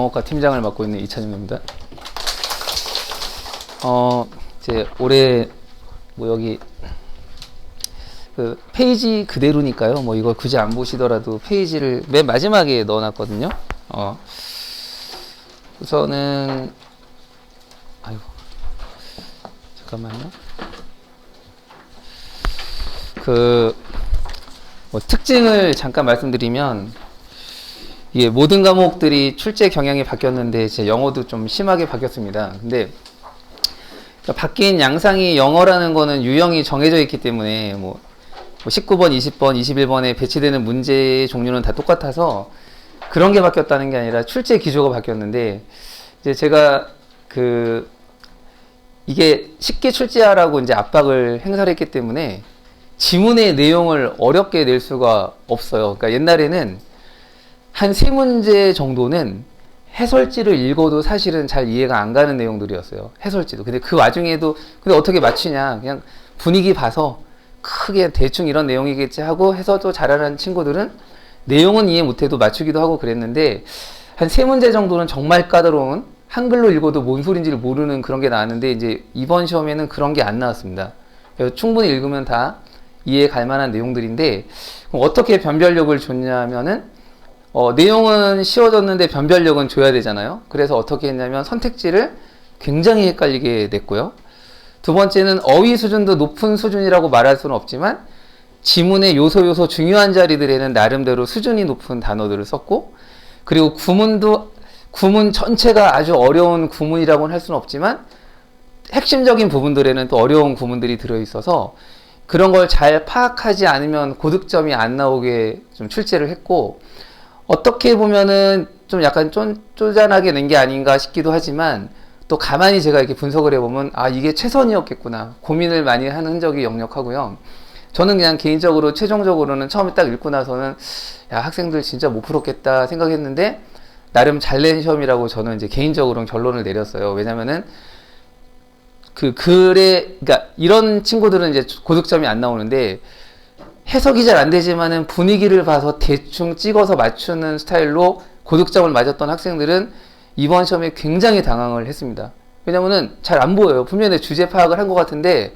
영어과 팀장을 맡고 있는 이찬용입니다. 이제 올해 여기 그 페이지 그대로니까요. 이걸 굳이 안 보시더라도 페이지를 맨 마지막에 넣어놨거든요. 우선은 아이고 잠깐만요. 특징을 잠깐 말씀드리면, 이게 모든 과목들이 출제 경향이 바뀌었는데 제 영어도 좀 심하게 바뀌었습니다. 근데 바뀐 양상이 영어라는 거는 유형이 정해져 있기 때문에 19번, 20번, 21번에 배치되는 문제의 종류는 다 똑같아서 그런 게 바뀌었다는 게 아니라 출제 기조가 바뀌었는데, 이제 제가 이게 쉽게 출제하라고 이제 압박을 행사를 했기 때문에 지문의 내용을 어렵게 낼 수가 없어요. 그러니까 옛날에는 한 3문제 정도는 해설지를 읽어도 사실은 잘 이해가 안 가는 내용들이었어요. 해설지도. 근데 그 와중에도 근데 어떻게 맞추냐. 그냥 분위기 봐서 크게 대충 이런 내용이겠지 하고 해서도 잘하는 친구들은 내용은 이해 못해도 맞추기도 하고 그랬는데, 한 3문제 정도는 정말 까다로운 한글로 읽어도 뭔 소린지를 모르는 그런 게 나왔는데, 이제 이번 시험에는 그런 게 안 나왔습니다. 그래서 충분히 읽으면 다 이해 갈 만한 내용들인데, 그럼 어떻게 변별력을 줬냐면은 내용은 쉬워졌는데 변별력은 줘야 되잖아요. 그래서 어떻게 했냐면 선택지를 굉장히 헷갈리게 냈고요. 두 번째는 어휘 수준도 높은 수준이라고 말할 수는 없지만 지문의 요소 중요한 자리들에는 나름대로 수준이 높은 단어들을 썼고, 그리고 구문 전체가 아주 어려운 구문이라고는 할 수는 없지만 핵심적인 부분들에는 또 어려운 구문들이 들어있어서 그런 걸 잘 파악하지 않으면 고득점이 안 나오게 좀 출제를 했고, 어떻게 보면은 좀 약간 쪼잔하게 낸 게 아닌가 싶기도 하지만, 또 가만히 제가 이렇게 분석을 해보면 이게 최선이었겠구나 고민을 많이 하는 흔적이 역력하고요. 저는 그냥 개인적으로 최종적으로는 처음에 딱 읽고 나서는 학생들 진짜 못 풀었겠다 생각했는데, 나름 잘 낸 시험이라고 저는 이제 개인적으로는 결론을 내렸어요. 왜냐면은 그러니까 이런 친구들은 이제 고득점이 안 나오는데, 해석이 잘 안 되지만은 분위기를 봐서 대충 찍어서 맞추는 스타일로 고득점을 맞았던 학생들은 이번 시험에 굉장히 당황을 했습니다. 왜냐면은 잘 안 보여요. 분명히 주제 파악을 한 것 같은데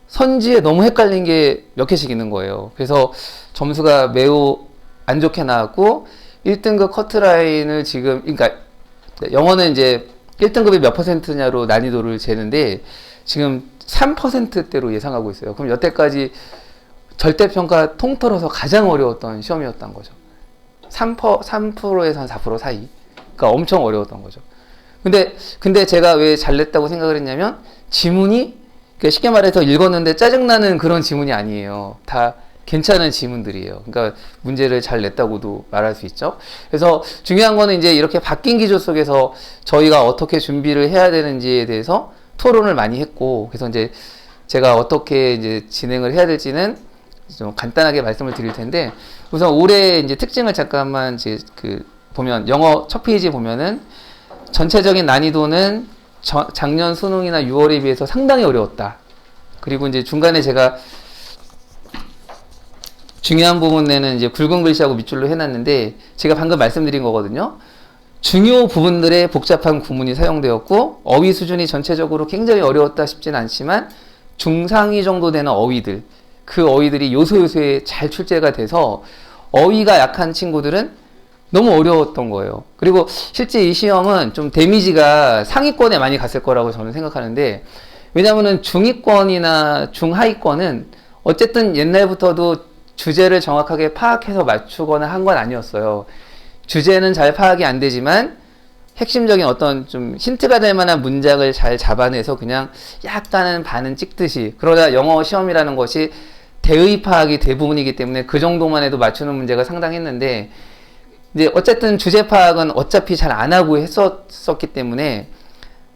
선지에 너무 헷갈린 게 몇 개씩 있는 거예요. 그래서 점수가 매우 안 좋게 나왔고, 1등급 커트라인을 지금, 그러니까 영어는 이제 1등급이 몇 %냐로 난이도를 재는데 지금 3%대로 예상하고 있어요. 그럼 여태까지 절대평가 통틀어서 가장 어려웠던 시험이었던 거죠. 3%에서 한 4% 사이. 그러니까 엄청 어려웠던 거죠. 근데 제가 왜 잘냈다고 생각을 했냐면, 지문이 쉽게 말해서 읽었는데 짜증나는 그런 지문이 아니에요. 다 괜찮은 지문들이에요. 그러니까 문제를 잘 냈다고도 말할 수 있죠. 그래서 중요한 거는 이제 이렇게 바뀐 기조 속에서 저희가 어떻게 준비를 해야 되는지에 대해서 토론을 많이 했고, 그래서 이제 제가 어떻게 이제 진행을 해야 될지는 좀 간단하게 말씀을 드릴 텐데, 우선 올해 이제 특징을 잠깐만 이제 보면, 영어 첫 페이지 보면은 전체적인 난이도는 작년 수능이나 6월에 비해서 상당히 어려웠다. 그리고 이제 중간에 제가 중요한 부분에는 이제 굵은 글씨하고 밑줄로 해놨는데, 제가 방금 말씀드린 거거든요. 중요 부분들의 복잡한 구문이 사용되었고, 어휘 수준이 전체적으로 굉장히 어려웠다 싶진 않지만 중상위 정도 되는 어휘들, 그 어휘들이 요소요소에 잘 출제가 돼서 어휘가 약한 친구들은 너무 어려웠던 거예요. 그리고 실제 이 시험은 좀 데미지가 상위권에 많이 갔을 거라고 저는 생각하는데, 왜냐면은 중위권이나 중하위권은 어쨌든 옛날부터도 주제를 정확하게 파악해서 맞추거나 한 건 아니었어요. 주제는 잘 파악이 안 되지만 핵심적인 어떤 좀 힌트가 될 만한 문장을 잘 잡아내서 그냥 약간은 반은 찍듯이, 그러다 영어 시험이라는 것이 대의 파악이 대부분이기 때문에 그 정도만 해도 맞추는 문제가 상당했는데, 이제 어쨌든 주제 파악은 어차피 잘 안 하고 했었기 때문에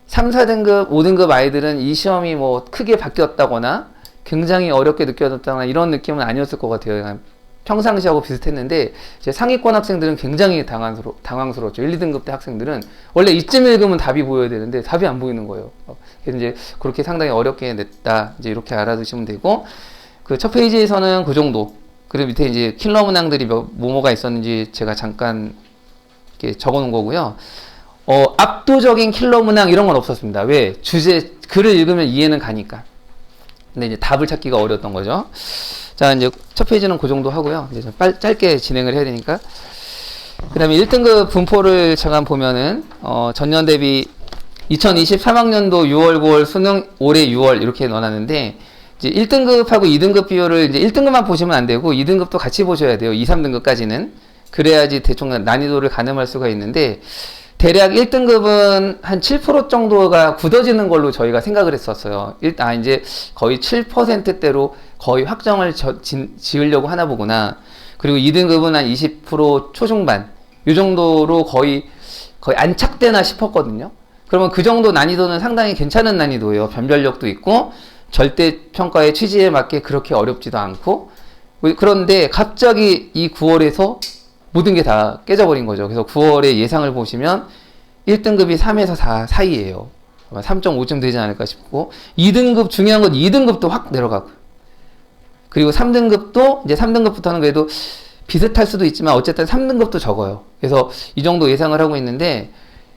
3, 4등급, 5등급 아이들은 이 시험이 크게 바뀌었다거나 굉장히 어렵게 느껴졌다거나 이런 느낌은 아니었을 것 같아요. 평상시하고 비슷했는데, 이제 상위권 학생들은 굉장히 당황스러웠죠. 1, 2등급 때 학생들은 원래 이쯤 읽으면 답이 보여야 되는데 답이 안 보이는 거예요. 그래서 이제 그렇게 상당히 어렵게 냈다. 이제 이렇게 알아두시면 되고, 첫 페이지에서는 그 정도. 그리고 밑에 이제 킬러 문항들이 뭐가 있었는지 제가 잠깐 이렇게 적어 놓은 거고요. 압도적인 킬러 문항 이런 건 없었습니다. 왜? 글을 읽으면 이해는 가니까. 근데 이제 답을 찾기가 어려웠던 거죠. 자, 이제 첫 페이지는 그 정도 하고요. 이제 좀 짧게 진행을 해야 되니까. 그 다음에 1등급 분포를 잠깐 보면은, 전년 대비 2023학년도 6월, 9월 수능 올해 6월 이렇게 넣어놨는데, 이제 1등급하고 2등급 비율을 이제 1등급만 보시면 안 되고 2등급도 같이 보셔야 돼요. 2, 3등급까지는. 그래야지 대충 난이도를 가늠할 수가 있는데, 대략 1등급은 한 7% 정도가 굳어지는 걸로 저희가 생각을 했었어요. 이제 거의 7%대로 거의 확정을 지으려고 하나 보구나. 그리고 2등급은 한 20% 초중반. 이 정도로 거의 안착되나 싶었거든요. 그러면 그 정도 난이도는 상당히 괜찮은 난이도예요. 변별력도 있고, 절대평가의 취지에 맞게 그렇게 어렵지도 않고. 그런데 갑자기 이 9월에서 모든 게 다 깨져버린 거죠. 그래서 9월에 예상을 보시면 1등급이 3에서 4 사이에요. 3.5쯤 되지 않을까 싶고, 2등급 중요한 건 2등급도 확 내려가고, 그리고 3등급도 이제 3등급부터는 그래도 비슷할 수도 있지만 어쨌든 3등급도 적어요. 그래서 이 정도 예상을 하고 있는데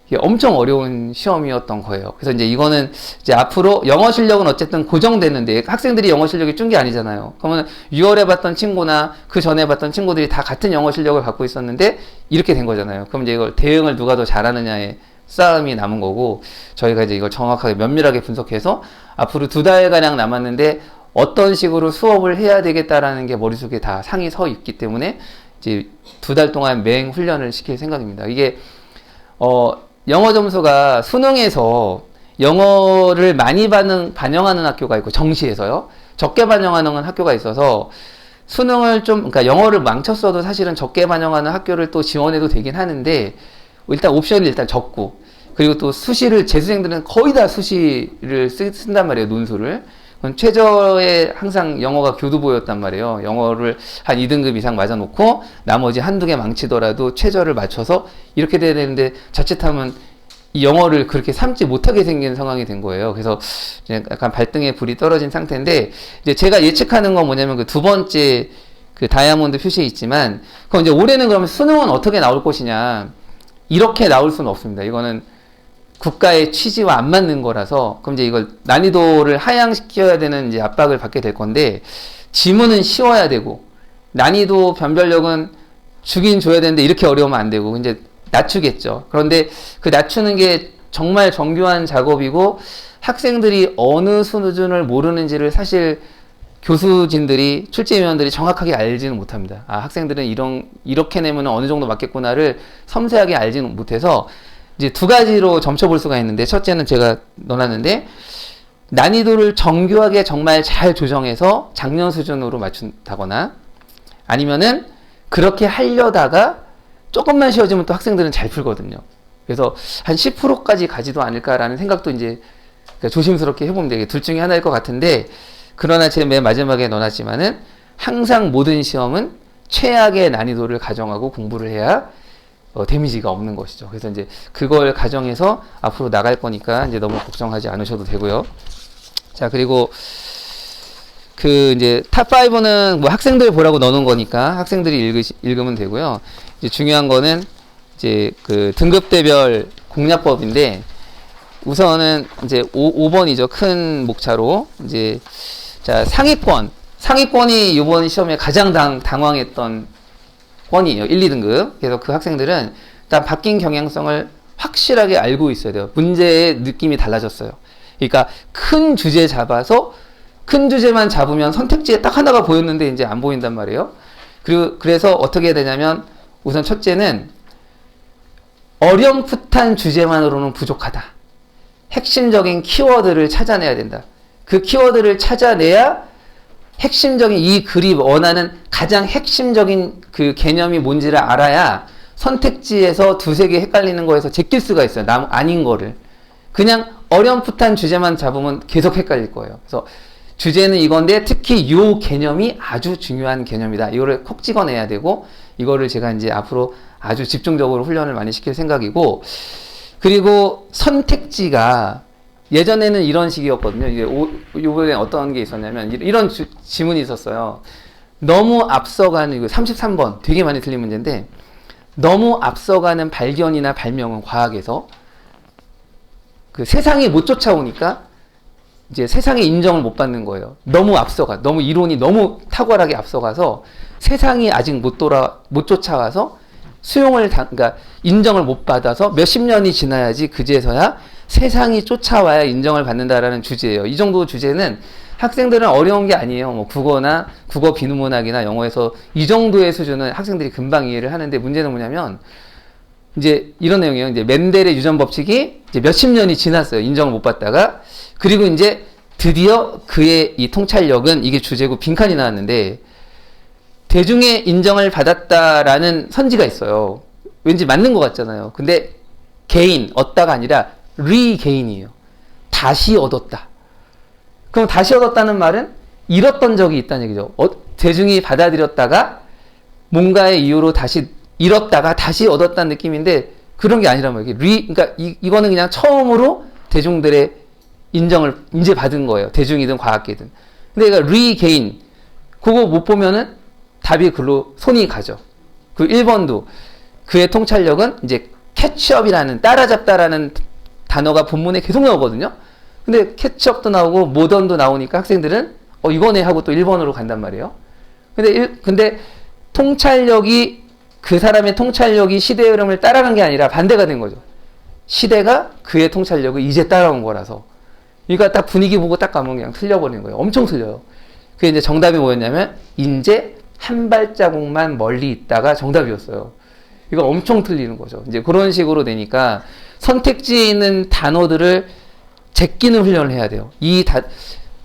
이게 엄청 어려운 시험이었던 거예요. 그래서 이제 이거는 이제 앞으로 영어 실력은 어쨌든 고정됐는데 학생들이 영어 실력이 준 게 아니잖아요. 그러면 6월에 봤던 친구나 그 전에 봤던 친구들이 다 같은 영어 실력을 갖고 있었는데 이렇게 된 거잖아요. 그럼 이제 이걸 대응을 누가 더 잘하느냐의 싸움이 남은 거고, 저희가 이제 이걸 정확하게 면밀하게 분석해서 앞으로 2달가량 남았는데 어떤 식으로 수업을 해야 되겠다라는 게 머릿속에 다 상이 서 있기 때문에 이제 2달 동안 맹 훈련을 시킬 생각입니다. 이게 영어 점수가 수능에서 영어를 많이 반영하는 학교가 있고 정시에서요. 적게 반영하는 학교가 있어서 수능을 그러니까 영어를 망쳤어도 사실은 적게 반영하는 학교를 또 지원해도 되긴 하는데, 일단 옵션이 일단 적고, 그리고 또 수시를 재수생들은 거의 다 수시를 쓴단 말이에요. 논술을. 최저의 항상 영어가 교두보였단 말이에요. 영어를 한 2등급 이상 맞아놓고 나머지 한두 개 망치더라도 최저를 맞춰서 이렇게 돼야 되는데 자칫하면 이 영어를 그렇게 삼지 못하게 생긴 상황이 된 거예요. 그래서 이제 약간 발등에 불이 떨어진 상태인데, 이제 제가 예측하는 건 뭐냐면 그 두 번째 그 다이아몬드 표시에 있지만, 그럼 이제 올해는 그러면 수능은 어떻게 나올 것이냐, 이렇게 나올 수는 없습니다. 이거는 국가의 취지와 안 맞는 거라서, 그럼 이제 이걸 난이도를 하향시켜야 되는 이제 압박을 받게 될 건데, 지문은 쉬워야 되고, 난이도 변별력은 주긴 줘야 되는데, 이렇게 어려우면 안 되고, 이제 낮추겠죠. 그런데 그 낮추는 게 정말 정교한 작업이고, 학생들이 어느 수준을 모르는지를 사실 교수진들이, 출제위원들이 정확하게 알지는 못합니다. 학생들은 이렇게 내면 어느 정도 맞겠구나를 섬세하게 알지는 못해서, 이제 두 가지로 점쳐볼 수가 있는데, 첫째는 제가 넣어놨는데, 난이도를 정교하게 정말 잘 조정해서 작년 수준으로 맞춘다거나, 아니면은 그렇게 하려다가 조금만 쉬워지면 또 학생들은 잘 풀거든요. 그래서 한 10%까지 가지도 않을까라는 생각도 이제 조심스럽게 해보면 되게 둘 중에 하나일 것 같은데, 그러나 제가 맨 마지막에 넣어놨지만은 항상 모든 시험은 최악의 난이도를 가정하고 공부를 해야 데미지가 없는 것이죠. 그래서 이제 그걸 가정해서 앞으로 나갈 거니까 이제 너무 걱정하지 않으셔도 되고요. 자, 그리고 그 이제 탑5는 뭐 학생들 보라고 넣어놓은 거니까 학생들이 읽으면 되고요. 이제 중요한 거는 이제 그 등급대별 공략법인데, 우선은 이제 5번이죠. 큰 목차로. 이제 자, 상위권이 이번 시험에 가장 당황했던 권이에요. 1, 2등급. 그래서 그 학생들은 일단 바뀐 경향성을 확실하게 알고 있어야 돼요. 문제의 느낌이 달라졌어요. 그러니까 큰 주제 잡아서 큰 주제만 잡으면 선택지에 딱 하나가 보였는데 이제 안 보인단 말이에요. 그래서 어떻게 해야 되냐면, 우선 첫째는 어렴풋한 주제만으로는 부족하다. 핵심적인 키워드를 찾아내야 된다. 그 키워드를 찾아내야 핵심적인 이 글이 원하는 가장 핵심적인 그 개념이 뭔지를 알아야 선택지에서 두세 개 헷갈리는 거에서 제낄 수가 있어요. 아닌 거를. 그냥 어렴풋한 주제만 잡으면 계속 헷갈릴 거예요. 그래서 주제는 이건데 특히 이 개념이 아주 중요한 개념이다. 이거를 콕 찍어내야 되고, 이거를 제가 이제 앞으로 아주 집중적으로 훈련을 많이 시킬 생각이고, 그리고 선택지가 예전에는 이런 식이었거든요. 이게 요번에 어떤 게 있었냐면 이런 지문이 있었어요. 너무 앞서가는, 이거 33번 되게 많이 틀린 문제인데, 너무 앞서가는 발견이나 발명은 과학에서 그 세상이 못 쫓아오니까 이제 세상의 인정을 못 받는 거예요. 너무 앞서가, 너무 이론이 너무 탁월하게 앞서가서 세상이 아직 못 쫓아와서 그러니까 인정을 못 받아서 몇십 년이 지나야지 그제서야 세상이 쫓아와야 인정을 받는다라는 주제예요. 이 정도 주제는 학생들은 어려운 게 아니에요. 뭐 국어나 국어 비문학이나 영어에서 이 정도의 수준은 학생들이 금방 이해를 하는데 문제는 뭐냐면 이제 이런 내용이에요. 이제 멘델의 유전 법칙이 이제 몇십 년이 지났어요. 인정을 못 받다가. 그리고 이제 드디어 그의 이 통찰력은 이게 주제고 빈칸이 나왔는데 대중의 인정을 받았다라는 선지가 있어요. 왠지 맞는 것 같잖아요. 근데 얻다가 아니라 리게인이에요. 다시 얻었다. 그럼 다시 얻었다는 말은 잃었던 적이 있다는 얘기죠. 대중이 받아들였다가 뭔가의 이유로 다시 잃었다가 다시 얻었다는 느낌인데 그런 게 아니란 말이에요. 그러니까 이거는 그냥 처음으로 대중들의 인정을 이제 받은 거예요. 대중이든 과학계든. 근데 얘가 리게인 그거 못 보면은 답이 글로 손이 가죠. 그 1번도 그의 통찰력은 이제 캐치업이라는 따라잡다라는 단어가 본문에 계속 나오거든요. 근데 캐치업도 나오고 모던도 나오니까 학생들은 이거네 하고 또 1번으로 간단 말이에요. 근데 통찰력이 그 사람의 통찰력이 시대의 흐름을 따라간 게 아니라 반대가 된 거죠. 시대가 그의 통찰력을 이제 따라온 거라서. 그러니까 딱 분위기 보고 딱 가면 그냥 틀려버리는 거예요. 엄청 틀려요. 그게 이제 정답이 뭐였냐면 이제 한 발자국만 멀리 있다가 정답이었어요. 이거 엄청 틀리는 거죠. 이제 그런 식으로 되니까 선택지에 있는 단어들을 제끼는 훈련을 해야 돼요.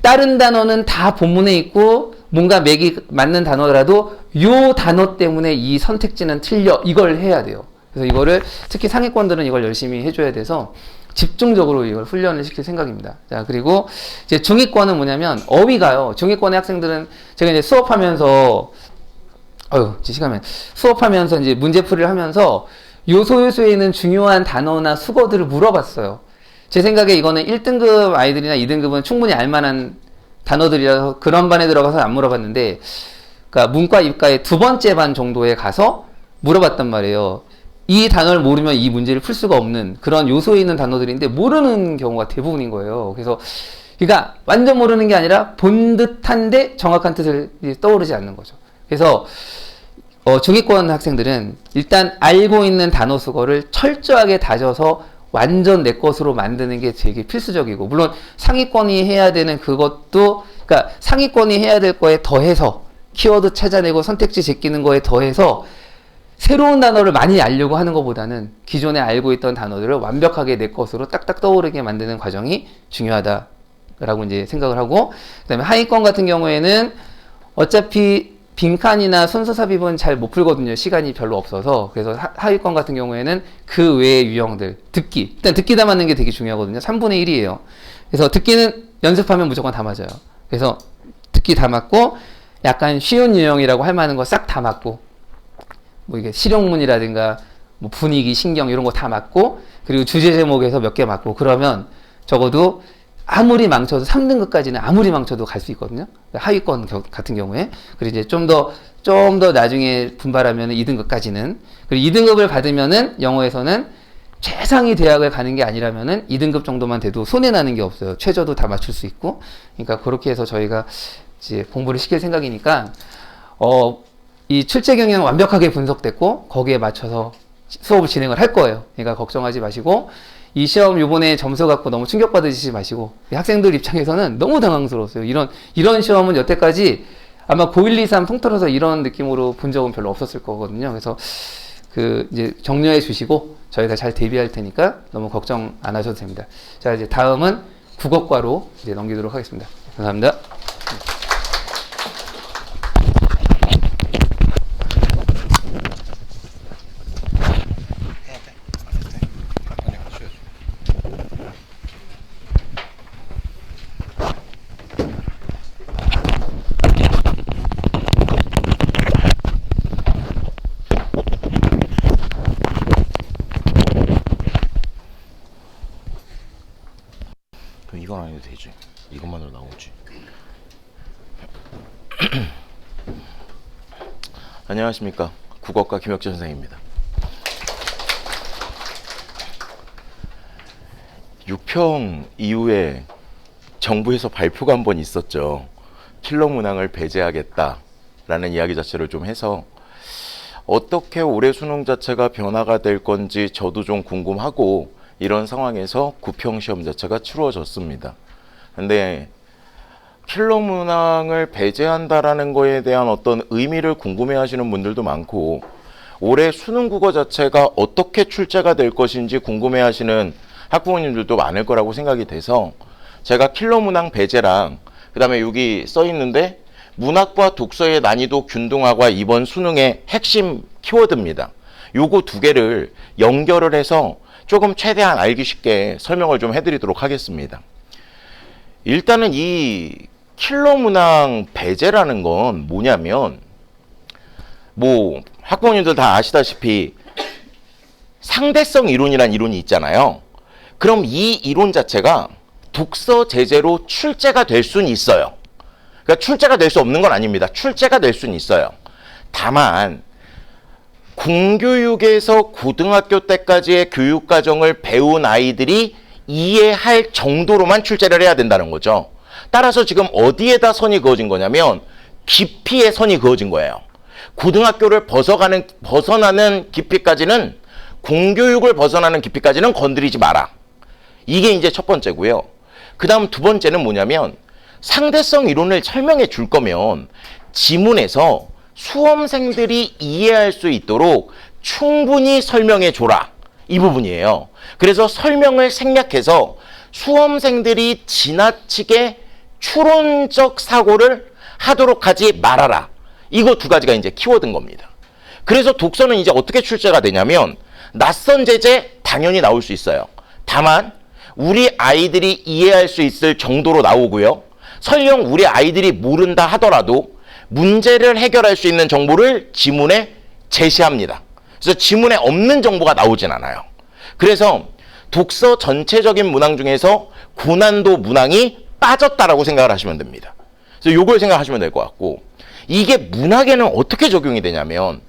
다른 단어는 다 본문에 있고 뭔가 맥이 맞는 단어라도 요 단어 때문에 이 선택지는 틀려. 이걸 해야 돼요. 그래서 이거를 특히 상위권들은 이걸 열심히 해줘야 돼서 집중적으로 이걸 훈련을 시킬 생각입니다. 자, 그리고 이제 중위권은 뭐냐면 어휘가요. 중위권의 학생들은 제가 이제 수업하면서 이제 문제풀이를 하면서 요소에 있는 중요한 단어나 수거들을 물어봤어요. 제 생각에 이거는 1등급 아이들이나 2등급은 충분히 알만한 단어들이라서 그런 반에 들어가서 안 물어봤는데, 그러니까 문과 입과의 두 번째 반 정도에 가서 물어봤단 말이에요. 이 단어를 모르면 이 문제를 풀 수가 없는 그런 요소에 있는 단어들인데 모르는 경우가 대부분인 거예요. 그래서 그러니까 완전 모르는 게 아니라 본 듯한데 정확한 뜻을 떠오르지 않는 거죠. 그래서 중위권 학생들은 일단 알고 있는 단어 수거를 철저하게 다져서 완전 내 것으로 만드는 게 되게 필수적이고, 물론 상위권이 해야 되는 그것도, 그러니까 상위권이 해야 될 거에 더해서 키워드 찾아내고 선택지 제끼는 거에 더해서 새로운 단어를 많이 알려고 하는 것보다는 기존에 알고 있던 단어들을 완벽하게 내 것으로 딱딱 떠오르게 만드는 과정이 중요하다라고 이제 생각을 하고, 그다음에 하위권 같은 경우에는 어차피 빈칸이나 순서 삽입은 잘 못 풀거든요. 시간이 별로 없어서. 그래서 하위권 같은 경우에는 그 외의 유형들, 일단 듣기 다 맞는 게 되게 중요하거든요. 3분의 1이에요. 그래서 듣기는 연습하면 무조건 다 맞아요. 그래서 듣기 다 맞고, 약간 쉬운 유형이라고 할 만한 거 싹 다 맞고, 뭐 이게 실용문이라든가 뭐 분위기, 신경 이런 거 다 맞고, 그리고 주제 제목에서 몇 개 맞고, 그러면 적어도 아무리 망쳐도 3등급까지는 아무리 망쳐도 갈 수 있거든요. 하위권 같은 경우에. 그리고 이제 좀 더 나중에 분발하면 2등급까지는. 그리고 2등급을 받으면은 영어에서는 최상위 대학을 가는 게 아니라면은 2등급 정도만 돼도 손해나는 게 없어요. 최저도 다 맞출 수 있고. 그러니까 그렇게 해서 저희가 이제 공부를 시킬 생각이니까, 이 출제 경향 완벽하게 분석됐고, 거기에 맞춰서 수업을 진행을 할 거예요. 그러니까 걱정하지 마시고, 이 시험 요번에 점수 갖고 너무 충격받으시지 마시고, 학생들 입장에서는 너무 당황스러웠어요. 이런 시험은 여태까지 아마 고1, 2, 3 통틀어서 이런 느낌으로 본 적은 별로 없었을 거거든요. 그래서 이제 격려해 주시고, 저희가 잘 대비할 테니까 너무 걱정 안 하셔도 됩니다. 자, 이제 다음은 국어과로 이제 넘기도록 하겠습니다. 감사합니다. 그럼 이건 안 해도 되지. 이것만으로 나오지. 안녕하십니까. 국어과 김혁재 선생입니다. 6평 이후에 정부에서 발표가 한 번 있었죠. 킬러 문항을 배제하겠다라는 이야기 자체를 좀 해서 어떻게 올해 수능 자체가 변화가 될 건지 저도 좀 궁금하고 이런 상황에서 9평 시험 자체가 치루어졌습니다. 근데 킬러 문항을 배제한다라는 거에 대한 어떤 의미를 궁금해 하시는 분들도 많고 올해 수능 국어 자체가 어떻게 출제가 될 것인지 궁금해 하시는 학부모님들도 많을 거라고 생각이 돼서 제가 킬러 문항 배제랑 그 다음에 여기 써 있는데 문학과 독서의 난이도 균등화가 이번 수능의 핵심 키워드입니다. 요거 두 개를 연결을 해서 조금 최대한 알기 쉽게 설명을 좀 해드리도록 하겠습니다. 일단은 이 킬러 문항 배제라는 건 뭐냐면 뭐 학부모님들 다 아시다시피 상대성 이론이란 이론이 있잖아요. 그럼 이 이론 자체가 독서 제재로 출제가 될 수는 있어요. 그러니까 출제가 될 수 없는 건 아닙니다. 출제가 될 수는 있어요. 다만 공교육에서 고등학교 때까지의 교육과정을 배운 아이들이 이해할 정도로만 출제를 해야 된다는 거죠. 따라서 지금 어디에다 선이 그어진 거냐면 깊이에 선이 그어진 거예요. 고등학교를 벗어나는 깊이까지는, 공교육을 벗어나는 깊이까지는 건드리지 마라. 이게 이제 첫 번째고요. 그 다음 두 번째는 뭐냐면 상대성 이론을 설명해 줄 거면 지문에서 수험생들이 이해할 수 있도록 충분히 설명해 줘라. 이 부분이에요. 그래서 설명을 생략해서 수험생들이 지나치게 추론적 사고를 하도록 하지 말아라. 이거 두 가지가 이제 키워드인 겁니다. 그래서 독서는 이제 어떻게 출제가 되냐면 낯선 제재 당연히 나올 수 있어요. 다만 우리 아이들이 이해할 수 있을 정도로 나오고요. 설령 우리 아이들이 모른다 하더라도 문제를 해결할 수 있는 정보를 지문에 제시합니다. 그래서 지문에 없는 정보가 나오진 않아요. 그래서 독서 전체적인 문항 중에서 고난도 문항이 빠졌다라고 생각을 하시면 됩니다. 그래서 이걸 생각하시면 될 것 같고, 이게 문학에는 어떻게 적용이 되냐면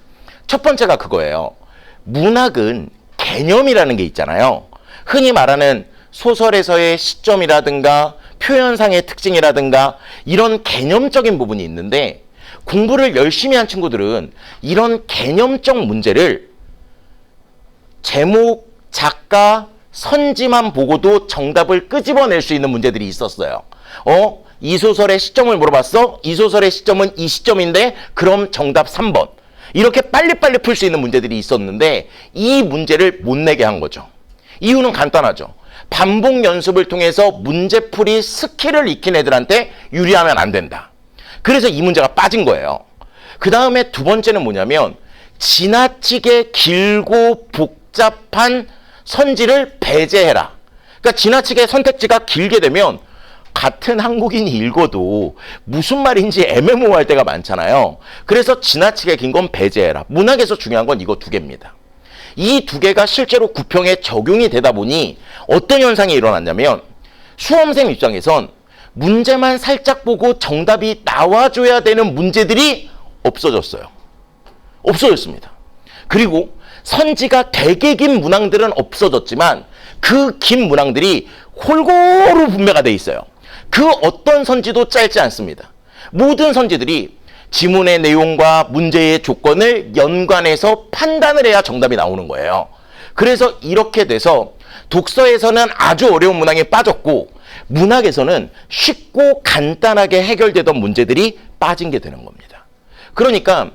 첫 번째가 그거예요. 문학은 개념이라는 게 있잖아요. 흔히 말하는 소설에서의 시점이라든가 표현상의 특징이라든가 이런 개념적인 부분이 있는데, 공부를 열심히 한 친구들은 이런 개념적 문제를 제목, 작가, 선지만 보고도 정답을 끄집어낼 수 있는 문제들이 있었어요. 이 소설의 시점을 물어봤어? 이 소설의 시점은 이 시점인데 그럼 정답 3번. 이렇게 빨리빨리 풀 수 있는 문제들이 있었는데 이 문제를 못 내게 한 거죠. 이유는 간단하죠. 반복 연습을 통해서 문제풀이 스킬을 익힌 애들한테 유리하면 안 된다. 그래서 이 문제가 빠진 거예요. 그 다음에 두 번째는 뭐냐면 지나치게 길고 복잡한 선지를 배제해라. 그러니까 지나치게 선택지가 길게 되면 같은 한국인이 읽어도 무슨 말인지 애매모호할 때가 많잖아요. 그래서 지나치게 긴 건 배제해라. 문학에서 중요한 건 이거 두 개입니다. 이 두 개가 실제로 구평에 적용이 되다 보니 어떤 현상이 일어났냐면 수험생 입장에선 문제만 살짝 보고 정답이 나와줘야 되는 문제들이 없어졌어요. 없어졌습니다. 그리고 선지가 되게 긴 문항들은 없어졌지만 그 긴 문항들이 골고루 분배가 돼 있어요. 그 어떤 선지도 짧지 않습니다. 모든 선지들이 지문의 내용과 문제의 조건을 연관해서 판단을 해야 정답이 나오는 거예요. 그래서 이렇게 돼서 독서에서는 아주 어려운 문항이 빠졌고 문학에서는 쉽고 간단하게 해결되던 문제들이 빠진 게 되는 겁니다. 그러니까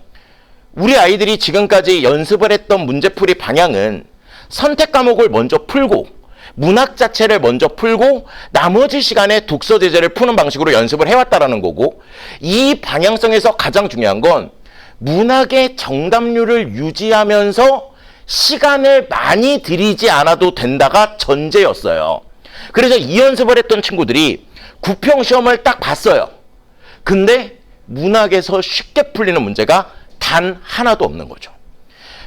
우리 아이들이 지금까지 연습을 했던 문제풀이 방향은 선택 과목을 먼저 풀고 문학 자체를 먼저 풀고 나머지 시간에 독서 제재를 푸는 방식으로 연습을 해왔다라는 거고, 이 방향성에서 가장 중요한 건 문학의 정답률을 유지하면서 시간을 많이 들이지 않아도 된다가 전제였어요. 그래서 이 연습을 했던 친구들이 구평 시험을 딱 봤어요. 근데 문학에서 쉽게 풀리는 문제가 단 하나도 없는 거죠.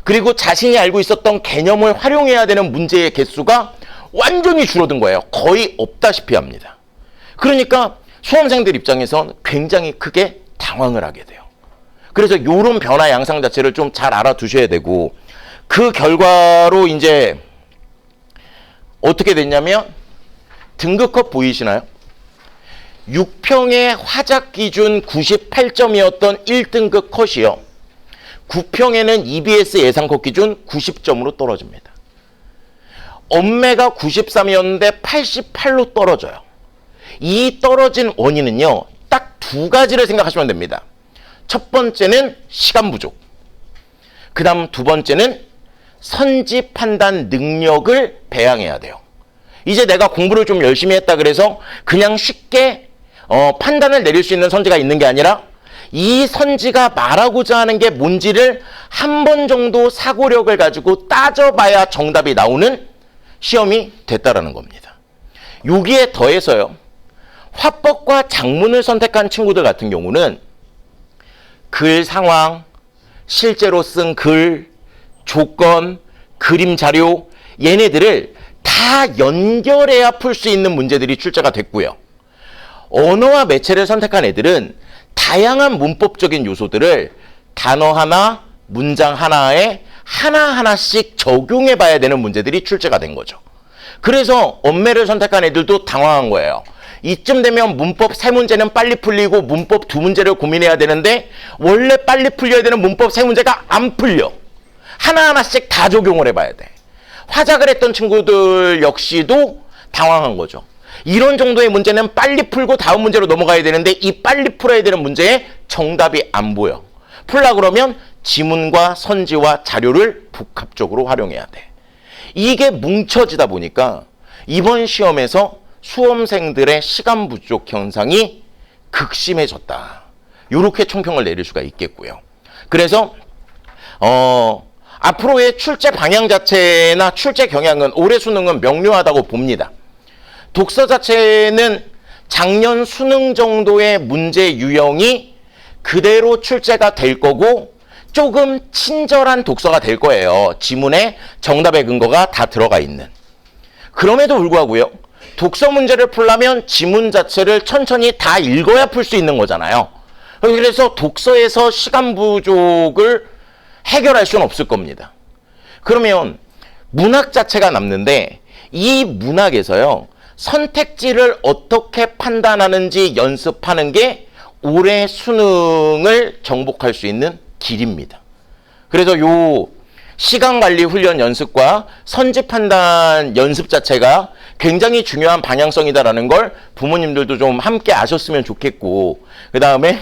그리고 자신이 알고 있었던 개념을 활용해야 되는 문제의 개수가 완전히 줄어든 거예요. 거의 없다시피 합니다. 그러니까 수험생들 입장에선 굉장히 크게 당황을 하게 돼요. 그래서 이런 변화 양상 자체를 좀 잘 알아두셔야 되고, 그 결과로 이제 어떻게 됐냐면 등급컷 보이시나요? 6평의 화작 기준 98점이었던 1등급 컷이요. 9평에는 EBS 예상컷 기준 90점으로 떨어집니다. 엄매가 93이었는데 88로 떨어져요. 이 떨어진 원인은요, 딱 두 가지를 생각하시면 됩니다. 첫 번째는 시간 부족. 그 다음 두 번째는 선지 판단 능력을 배양해야 돼요. 이제 내가 공부를 좀 열심히 했다 그래서 그냥 쉽게 판단을 내릴 수 있는 선지가 있는 게 아니라 이 선지가 말하고자 하는 게 뭔지를 한 번 정도 사고력을 가지고 따져봐야 정답이 나오는 시험이 됐다라는 겁니다. 여기에 더해서요, 화법과 작문을 선택한 친구들 같은 경우는 글 상황, 실제로 쓴 글, 조건, 그림 자료, 얘네들을 다 연결해야 풀 수 있는 문제들이 출제가 됐고요. 언어와 매체를 선택한 애들은 다양한 문법적인 요소들을 단어 하나, 문장 하나에 하나하나씩 적용해 봐야 되는 문제들이 출제가 된 거죠. 그래서 엄매를 선택한 애들도 당황한 거예요. 이쯤 되면 문법 3문제는 빨리 풀리고 문법 2문제를 고민해야 되는데 원래 빨리 풀려야 되는 문법 3문제가 안 풀려. 하나하나씩 다 적용을 해봐야 돼. 화작을 했던 친구들 역시도 당황한 거죠. 이런 정도의 문제는 빨리 풀고 다음 문제로 넘어가야 되는데 이 빨리 풀어야 되는 문제에 정답이 안 보여. 풀라 그러면 지문과 선지와 자료를 복합적으로 활용해야 돼. 이게 뭉쳐지다 보니까 이번 시험에서 수험생들의 시간 부족 현상이 극심해졌다. 이렇게 총평을 내릴 수가 있겠고요. 그래서 앞으로의 출제 방향 자체나 출제 경향은 올해 수능은 명료하다고 봅니다. 독서 자체는 작년 수능 정도의 문제 유형이 그대로 출제가 될 거고 조금 친절한 독서가 될 거예요. 지문에 정답의 근거가 다 들어가 있는. 그럼에도 불구하고요, 독서 문제를 풀려면 지문 자체를 천천히 다 읽어야 풀 수 있는 거잖아요. 그래서 독서에서 시간 부족을 해결할 수는 없을 겁니다. 그러면 문학 자체가 남는데 이 문학에서요, 선택지를 어떻게 판단하는지 연습하는 게 올해 수능을 정복할 수 있는 길입니다. 그래서 요 시간관리 훈련 연습과 선지 판단 연습 자체가 굉장히 중요한 방향성이다라는 걸 부모님들도 좀 함께 아셨으면 좋겠고, 그 다음에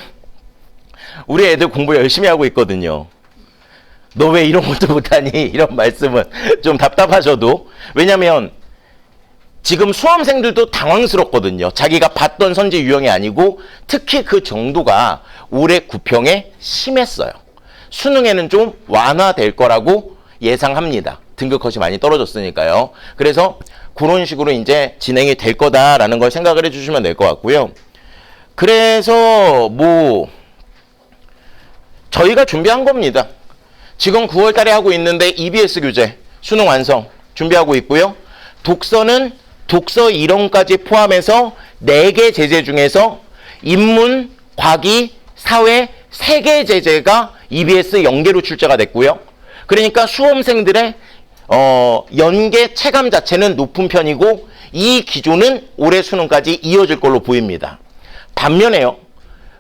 우리 애들 공부 열심히 하고 있거든요. 너 왜 이런 것도 못하니? 이런 말씀은 좀 답답하셔도, 왜냐면 지금 수험생들도 당황스럽거든요. 자기가 봤던 선지 유형이 아니고 특히 그 정도가 올해 9평에 심했어요. 수능에는 좀 완화될 거라고 예상합니다. 등급컷이 많이 떨어졌으니까요. 그래서 그런 식으로 이제 진행이 될 거다라는 걸 생각을 해주시면 될 것 같고요. 그래서 뭐 저희가 준비한 겁니다. 지금 9월 달에 하고 있는데 EBS 교재 수능 완성 준비하고 있고요. 독서는 독서 이론까지 포함해서 4개 제재 중에서 인문, 과기, 사회 3개 제재가 EBS 연계로 출제가 됐고요. 그러니까 수험생들의 연계 체감 자체는 높은 편이고 이 기조는 올해 수능까지 이어질 걸로 보입니다. 반면에요,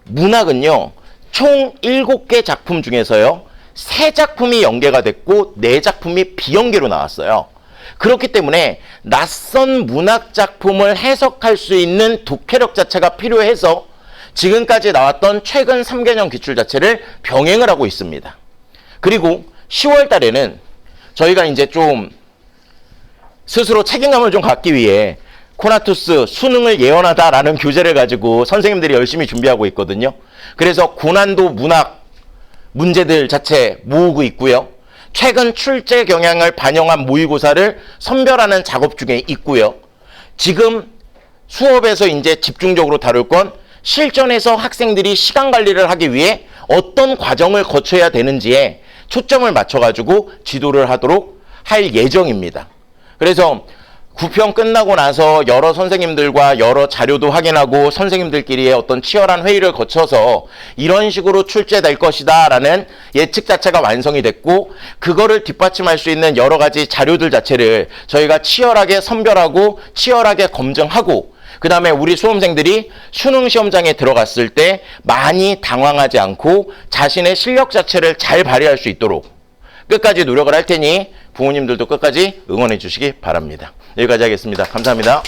문학은요, 총 7개 작품 중에서요, 3작품이 연계가 됐고 4작품이 비연계로 나왔어요. 그렇기 때문에 낯선 문학 작품을 해석할 수 있는 독해력 자체가 필요해서 지금까지 나왔던 최근 3개년 기출 자체를 병행을 하고 있습니다. 그리고 10월 달에는 저희가 이제 좀 스스로 책임감을 좀 갖기 위해 코나투스 수능을 예언하다라는 교재를 가지고 선생님들이 열심히 준비하고 있거든요. 그래서 고난도 문학 문제들 자체 모으고 있고요. 최근 출제 경향을 반영한 모의고사를 선별하는 작업 중에 있고요. 지금 수업에서 이제 집중적으로 다룰 건 실전에서 학생들이 시간 관리를 하기 위해 어떤 과정을 거쳐야 되는지에 초점을 맞춰가지고 지도를 하도록 할 예정입니다. 그래서 9편 끝나고 나서 여러 선생님들과 여러 자료도 확인하고 선생님들끼리의 어떤 치열한 회의를 거쳐서 이런 식으로 출제될 것이다 라는 예측 자체가 완성이 됐고, 그거를 뒷받침할 수 있는 여러 가지 자료들 자체를 저희가 치열하게 선별하고 치열하게 검증하고, 그 다음에 우리 수험생들이 수능 시험장에 들어갔을 때 많이 당황하지 않고 자신의 실력 자체를 잘 발휘할 수 있도록 끝까지 노력을 할 테니 부모님들도 끝까지 응원해 주시기 바랍니다. 여기까지 하겠습니다. 감사합니다.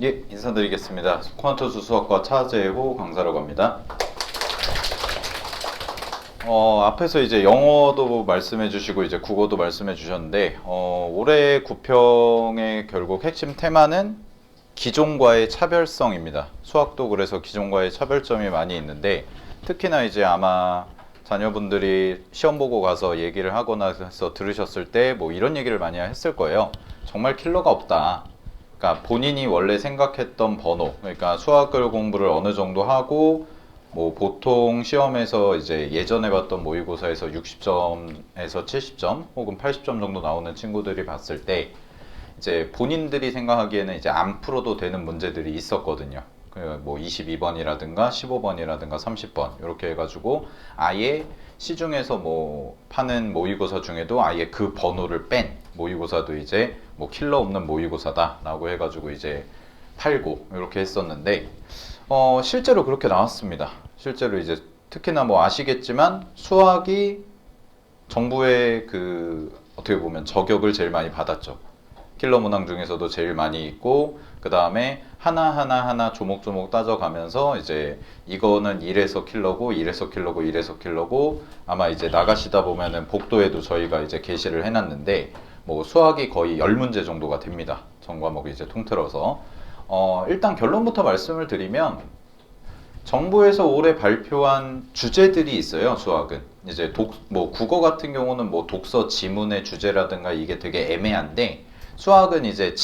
예, 인사드리겠습니다. 쿼안투스 수학과 차재호 강사라고 합니다. 앞에서 이제 영어도 말씀해 주시고 이제 국어도 말씀해 주셨는데, 올해 구평의 결국 핵심 테마는 기존과의 차별성입니다. 수학도 그래서 기존과의 차별점이 많이 있는데, 특히나 이제 아마 자녀분들이 시험 보고 가서 얘기를 하거나 해서 들으셨을 때 뭐 이런 얘기를 많이 했을 거예요. 정말 킬러가 없다. 그러니까 본인이 원래 생각했던 번호, 그러니까 수학을 공부를 어느 정도 하고 뭐 보통 시험에서 이제 예전에 봤던 모의고사에서 60점에서 70점 혹은 80점 정도 나오는 친구들이 봤을 때 이제 본인들이 생각하기에는 이제 안 풀어도 되는 문제들이 있었거든요. 뭐 22번이라든가 15번이라든가 30번 이렇게 해가지고 아예 시중에서 뭐 파는 모의고사 중에도 아예 그 번호를 뺀 모의고사도 이제 뭐 킬러 없는 모의고사다 라고 해가지고 이제 팔고 이렇게 했었는데, 실제로 그렇게 나왔습니다. 실제로 이제 특히나 뭐 아시겠지만 수학이 정부의 그 어떻게 보면 저격을 제일 많이 받았죠. 킬러 문항 중에서도 제일 많이 있고, 그 다음에 하나하나 조목조목 따져가면서 이제 이거는 1에서 킬러고 1에서 킬러고 1에서 킬러고, 아마 이제 나가시다 보면은 복도에도 저희가 이제 게시를 해놨는데 뭐 수학이 거의 10문제 정도가 됩니다. 전 과목이 이제 통틀어서. 일단 결론부터 말씀을 드리면 정부에서 올해 발표한 주제들이 있어요. 수학은 이제 뭐 국어 같은 경우는 뭐 독서 지문의 주제라든가 이게 되게 애매한데, 수학은 이제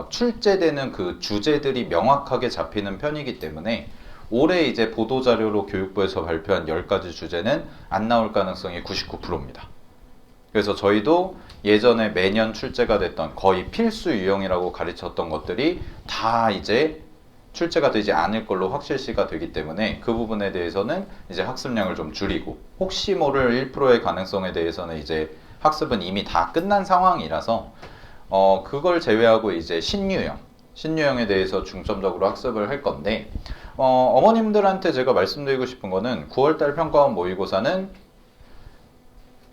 출제되는 그 주제들이 명확하게 잡히는 편이기 때문에 올해 이제 보도자료로 교육부에서 발표한 10가지 주제는 안 나올 가능성이 99%입니다. 그래서 저희도 예전에 매년 출제가 됐던 거의 필수 유형이라고 가르쳤던 것들이 다 이제 출제가 되지 않을 걸로 확실시가 되기 때문에 그 부분에 대해서는 이제 학습량을 좀 줄이고, 혹시 모를 1%의 가능성에 대해서는 이제 학습은 이미 다 끝난 상황이라서 그걸 제외하고 이제 신유형에 대해서 중점적으로 학습을 할 건데, 어머님들한테 제가 말씀드리고 싶은 거는 9월달 평가원 모의고사는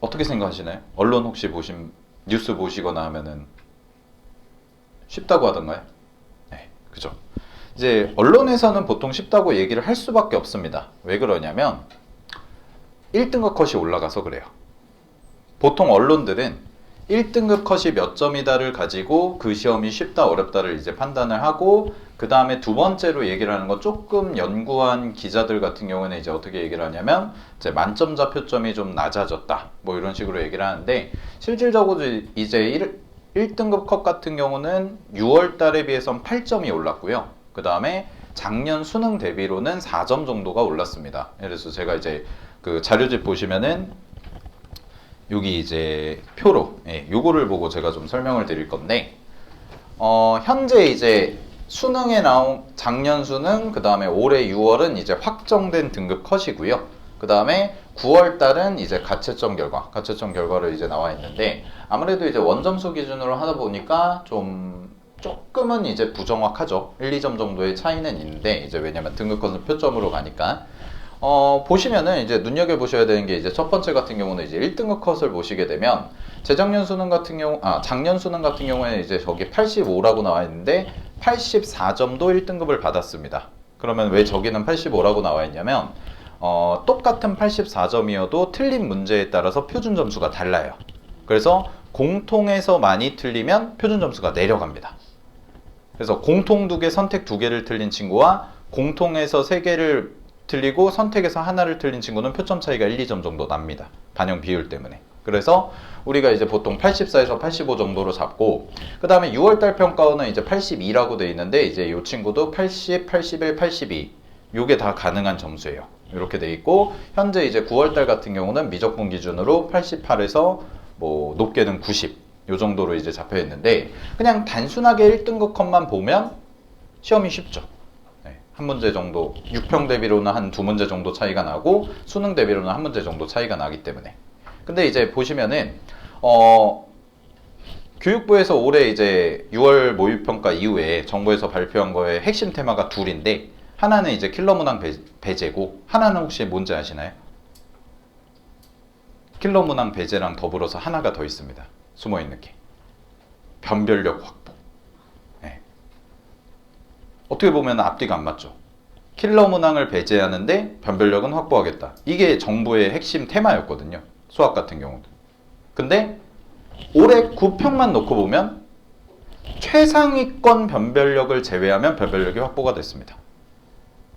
어떻게 생각하시나요? 언론 혹시 뉴스 보시거나 하면은 쉽다고 하던가요? 네, 그죠. 이제 언론에서는 보통 쉽다고 얘기를 할 수밖에 없습니다. 왜 그러냐면 1등급 컷이 올라가서 그래요. 보통 언론들은 1등급 컷이 몇 점이다를 가지고 그 시험이 쉽다 어렵다를 이제 판단을 하고, 그 다음에 두 번째로 얘기를 하는 건 조금 연구한 기자들 같은 경우는 이제 어떻게 얘기를 하냐면 이제 만점 좌표점이 좀 낮아졌다 뭐 이런 식으로 얘기를 하는데, 실질적으로 이제 1등급 컷 같은 경우는 6월 달에 비해서는 8점이 올랐고요. 그 다음에 작년 수능 대비로는 4점 정도가 올랐습니다. 그래서 제가 이제 그 자료집 보시면은 여기 이제 표로 요거를 보고 제가 좀 설명을 드릴 건데, 현재 이제 수능에 나온 작년 수능, 그 다음에 올해 6월은 이제 확정된 등급 컷이고요. 그 다음에 9월 달은 이제 가채점 결과로 이제 나와 있는데, 아무래도 이제 원점수 기준으로 하다 보니까 조금은 이제 부정확하죠. 1, 2점 정도의 차이는 있는데, 이제 왜냐면 등급 컷은 표점으로 가니까. 보시면은 이제 눈여겨보셔야 되는 게 이제 첫 번째 같은 경우는 이제 1등급 컷을 보시게 되면 재작년 수능 같은 경우, 작년 수능 같은 경우에 이제 저기 85라고 나와 있는데 84점도 1등급을 받았습니다. 그러면 왜 저기는 85라고 나와 있냐면 똑같은 84점이어도 틀린 문제에 따라서 표준 점수가 달라요. 그래서 공통에서 많이 틀리면 표준 점수가 내려갑니다. 그래서 공통 2개, 선택 2개를 틀린 친구와 공통에서 3개를 틀리고 선택에서 하나를 틀린 친구는 표점 차이가 1, 2점 정도 납니다. 반영 비율 때문에. 그래서 우리가 이제 보통 84에서 85 정도로 잡고, 그 다음에 6월달 평가원은 이제 82라고 돼 있는데, 이제 이 친구도 80, 81, 82 요게 다 가능한 점수예요. 이렇게 돼 있고, 현재 이제 9월달 같은 경우는 미적분 기준으로 88에서 뭐 높게는 90 요 정도로 이제 잡혀 있는데, 그냥 단순하게 1등급 컷만 보면 시험이 쉽죠. 한 문제 정도, 6평 대비로는 한 2문제 정도 차이가 나고 수능 대비로는 한 문제 정도 차이가 나기 때문에. 근데 이제 보시면은 교육부에서 올해 이제 6월 모의평가 이후에 정부에서 발표한 거에 핵심 테마가 둘인데, 하나는 이제 킬러 문항 배제고, 하나는 혹시 뭔지 아시나요? 킬러 문항 배제랑 더불어서 하나가 더 있습니다. 숨어있는 게 변별력 확보. 네. 어떻게 보면 앞뒤가 안 맞죠. 킬러 문항을 배제하는데 변별력은 확보하겠다. 이게 정부의 핵심 테마였거든요. 수학 같은 경우도. 근데 올해 9평만 놓고 보면 최상위권 변별력을 제외하면 변별력이 확보가 됐습니다.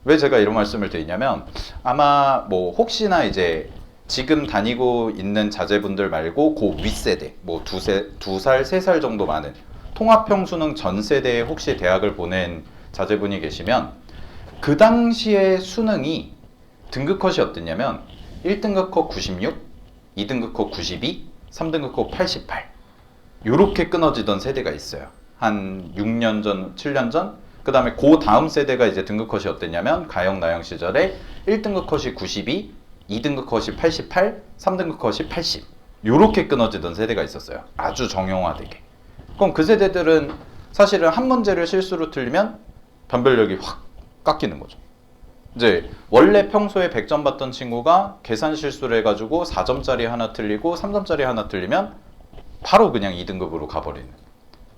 왜 제가 이런 말씀을 드리냐면, 아마 뭐 혹시나 이제 지금 다니고 있는 자제분들 말고 그 윗세대, 뭐 2살, 3살 정도 많은 통합형 수능 전 세대에 혹시 대학을 보낸 자제분이 계시면, 그 당시에 수능이 등급 컷이 어땠냐면 1등급 컷 96, 2등급 컷 92, 3등급 컷 88 요렇게 끊어지던 세대가 있어요. 한 6년 전, 7년 전. 그 다음에 그 다음 세대가 이제 등급 컷이 어땠냐면 가영, 나영 시절에 1등급 컷이 92, 2등급 컷이 88, 3등급 컷이 80 요렇게 끊어지던 세대가 있었어요. 아주 정형화되게. 그럼 그 세대들은 사실은 한 문제를 실수로 틀리면 변별력이 확 깎이는 거죠. 이제 원래 평소에 100점 받던 친구가 계산 실수를 해가지고 4점짜리 하나 틀리고 3점짜리 하나 틀리면 바로 그냥 2등급으로 가버리는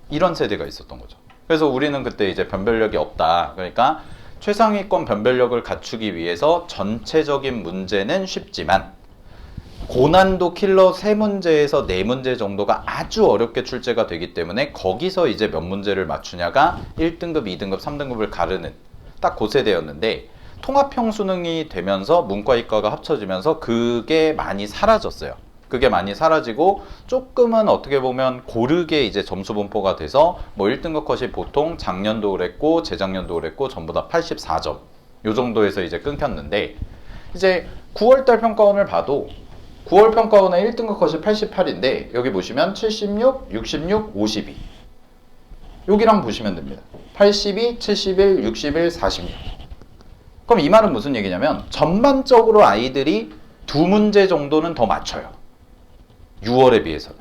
이런 세대가 있었던 거죠. 그래서 우리는 그때 이제 변별력이 없다. 그러니까 최상위권 변별력을 갖추기 위해서 전체적인 문제는 쉽지만 고난도 킬러 3문제에서 4문제 정도가 아주 어렵게 출제가 되기 때문에 거기서 이제 몇 문제를 맞추냐가 1등급, 2등급, 3등급을 가르는 딱 그 세대였는데, 통합형 수능이 되면서 문과이과가 합쳐지면서 그게 많이 사라졌어요. 그게 많이 사라지고 조금은 어떻게 보면 고르게 이제 점수 분포가 돼서 뭐 1등급 컷이 보통 작년도 그랬고 재작년도 그랬고 전부 다 84점 요 정도에서 이제 끊겼는데, 이제 9월달 평가원을 봐도 9월 평가원의 1등급 컷이 88인데 여기 보시면 76, 66, 52 여기랑 보시면 됩니다. 82, 71, 61, 46. 그럼 이 말은 무슨 얘기냐면 전반적으로 아이들이 2문제 정도는 더 맞춰요. 6월에 비해서는.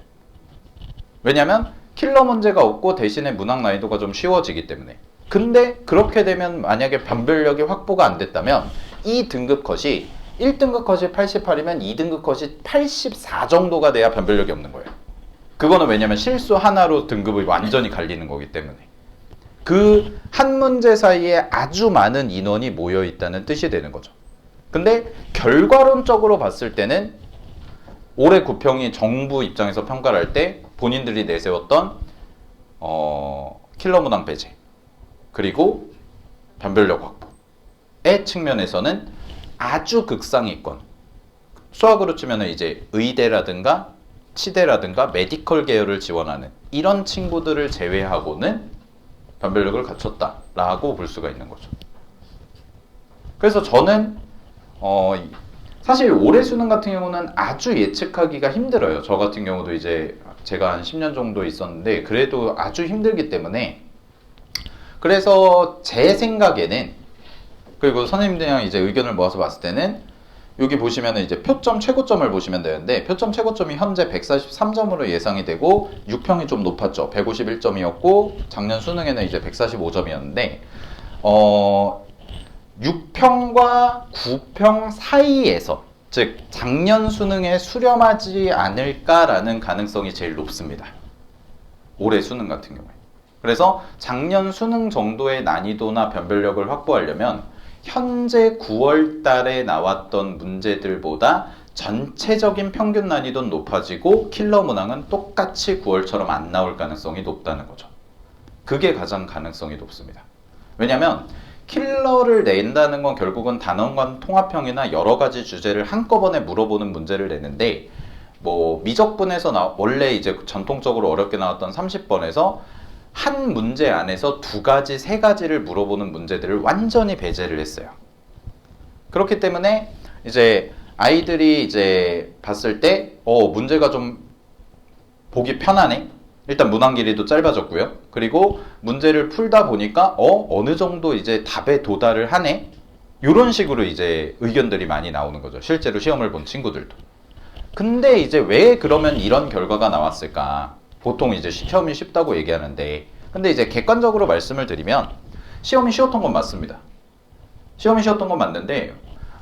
왜냐면 킬러 문제가 없고 대신에 문항 난이도가 좀 쉬워지기 때문에. 근데 그렇게 되면 만약에 변별력이 확보가 안 됐다면 이 등급 컷이 1등급 컷이 88이면 2등급 컷이 84 정도가 돼야 변별력이 없는 거예요. 그거는 왜냐면 실수 하나로 등급이 완전히 갈리는 거기 때문에. 그 한 문제 사이에 아주 많은 인원이 모여 있다는 뜻이 되는 거죠. 근데 결과론적으로 봤을 때는 올해 9평이 정부 입장에서 평가를 할 때 본인들이 내세웠던 킬러 문항 배제 그리고 변별력 확보의 측면에서는 아주 극상위권, 수학으로 치면 이제 의대라든가 치대라든가 메디컬 계열을 지원하는 이런 친구들을 제외하고는 변별력을 갖췄다라고 볼 수가 있는 거죠. 그래서 저는 사실 올해 수능 같은 경우는 아주 예측하기가 힘들어요. 저 같은 경우도 이제 제가 한 10년 정도 있었는데 그래도 아주 힘들기 때문에, 그래서 제 생각에는, 그리고 선생님들이랑 이제 의견을 모아서 봤을 때는 여기 보시면 이제 표점 최고점을 보시면 되는데, 표점 최고점이 현재 143점으로 예상이 되고 6평이 좀 높았죠. 151점이었고 작년 수능에는 이제 145점이었는데 6평과 9평 사이에서 즉 작년 수능에 수렴하지 않을까라는 가능성이 제일 높습니다. 올해 수능 같은 경우에. 그래서 작년 수능 정도의 난이도나 변별력을 확보하려면 현재 9월 달에 나왔던 문제들보다 전체적인 평균 난이도는 높아지고 킬러 문항은 똑같이 9월처럼 안 나올 가능성이 높다는 거죠. 그게 가장 가능성이 높습니다. 왜냐하면 킬러를 낸다는 건 결국은 단원간 통합형이나 여러 가지 주제를 한꺼번에 물어보는 문제를 내는데, 뭐 미적분에서 원래 이제 전통적으로 어렵게 나왔던 30번에서 한 문제 안에서 두 가지, 세 가지를 물어보는 문제들을 완전히 배제를 했어요. 그렇기 때문에 이제 아이들이 이제 봤을 때 문제가 좀 보기 편하네. 일단 문항 길이도 짧아졌고요. 그리고 문제를 풀다 보니까 어느 정도 이제 답에 도달을 하네. 이런 식으로 이제 의견들이 많이 나오는 거죠. 실제로 시험을 본 친구들도. 근데 이제 왜 그러면 이런 결과가 나왔을까? 보통 이제 시험이 쉽다고 얘기하는데, 근데 이제 객관적으로 말씀을 드리면 시험이 쉬웠던 건 맞습니다. 시험이 쉬웠던 건 맞는데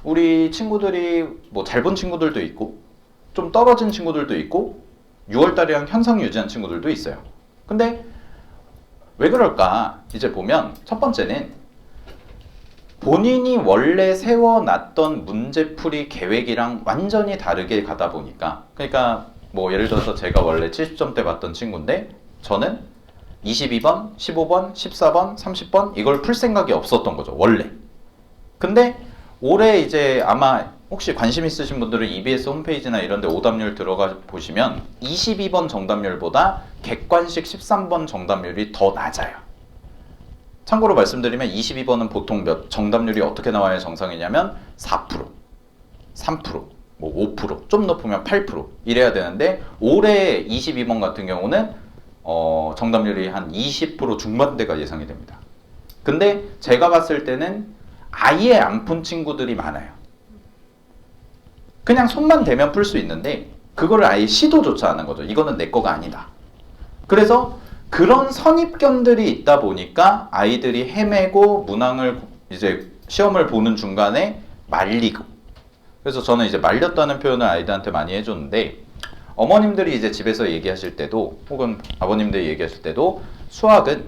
우리 친구들이 뭐 잘 본 친구들도 있고 좀 떨어진 친구들도 있고 6월달이랑 현상 유지한 친구들도 있어요. 근데 왜 그럴까? 이제 보면 첫 번째는 본인이 원래 세워놨던 문제풀이 계획이랑 완전히 다르게 가다 보니까, 그러니까 뭐 예를 들어서 제가 원래 70점대 봤던 친구인데 저는 22번, 15번, 14번, 30번 이걸 풀 생각이 없었던 거죠, 원래. 근데 올해 이제 아마 혹시 관심 있으신 분들은 EBS 홈페이지나 이런 데 오답률 들어가 보시면 22번 정답률보다 객관식 13번 정답률이 더 낮아요. 참고로 말씀드리면 22번은 보통 정답률이 어떻게 나와야 정상이냐면 4%, 3%, 뭐 5%, 좀 높으면 8% 이래야 되는데 올해 22번 같은 경우는 정답률이 한 20% 중반대가 예상이 됩니다. 근데 제가 봤을 때는 아예 안 푼 친구들이 많아요. 그냥 손만 대면 풀 수 있는데 그거를 아예 시도조차 안 한 거죠. 이거는 내 거가 아니다. 그래서 그런 선입견들이 있다 보니까 아이들이 헤매고 문항을 이제 시험을 보는 중간에 말리고, 그래서 저는 이제 말렸다는 표현을 아이들한테 많이 해줬는데, 어머님들이 이제 집에서 얘기하실 때도 혹은 아버님들이 얘기하실 때도 수학은